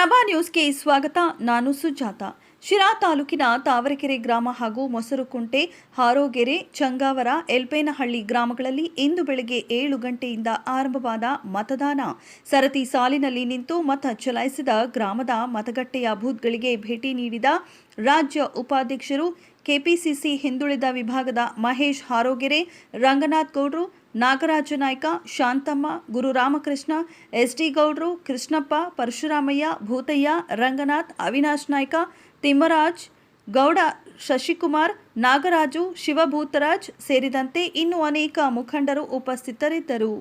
ಪ್ರಭಾ ನ್ಯೂಸ್ಗೆ ಸ್ವಾಗತ. ನಾನು ಸುಜಾತ. ಶಿರಾ ತಾಲೂಕಿನ ತಾವರೆಕೆರೆ ಗ್ರಾಮ ಹಾಗೂ ಮೊಸರುಕುಂಟೆ, ಹಾರೋಗೆರೆ, ಚಂಗಾವರ, ಎಲ್ಪೇನಹಳ್ಳಿ ಗ್ರಾಮಗಳಲ್ಲಿ ಇಂದು ಬೆಳಗ್ಗೆ 7 ಗಂಟೆಯಿಂದ ಆರಂಭವಾದ ಮತದಾನ. ಸರತಿ ಸಾಲಿನಲ್ಲಿ ನಿಂತು ಮತ ಚಲಾಯಿಸಿದ ಗ್ರಾಮದ ಮತಗಟ್ಟೆಯ ಬೂತ್ಗಳಿಗೆ ಭೇಟಿ ನೀಡಿದ ರಾಜ್ಯ ಉಪಾಧ್ಯಕ್ಷರು, ಕೆಪಿಸಿಸಿ ಹಿಂದುಳಿದ ವಿಭಾಗದ ಮಹೇಶ್ ಹಾರೋಗೆರೆ, ರಂಗನಾಥ್ ಗೌಡ್ರು, ನಾಗರಾಜ ನಾಯ್ಕ, ಶಾಂತಮ್ಮ, ಗುರುರಾಮಕೃಷ್ಣ, ಎಸ್ಡಿ ಗೌಡ್ರು, ಕೃಷ್ಣಪ್ಪ, ಪರಶುರಾಮಯ್ಯ, ಭೂತಯ್ಯ, ರಂಗನಾಥ್, ಅವಿನಾಶ್ ನಾಯ್ಕ, ತಿಮ್ಮರಾಜ್ ಗೌಡ, ಶಶಿಕುಮಾರ್, ನಾಗರಾಜು, ಶಿವಭೂತರಾಜ್ ಸೇರಿದಂತೆ ಇನ್ನೂ ಅನೇಕ ಮುಖಂಡರು ಉಪಸ್ಥಿತರಿದ್ದರು.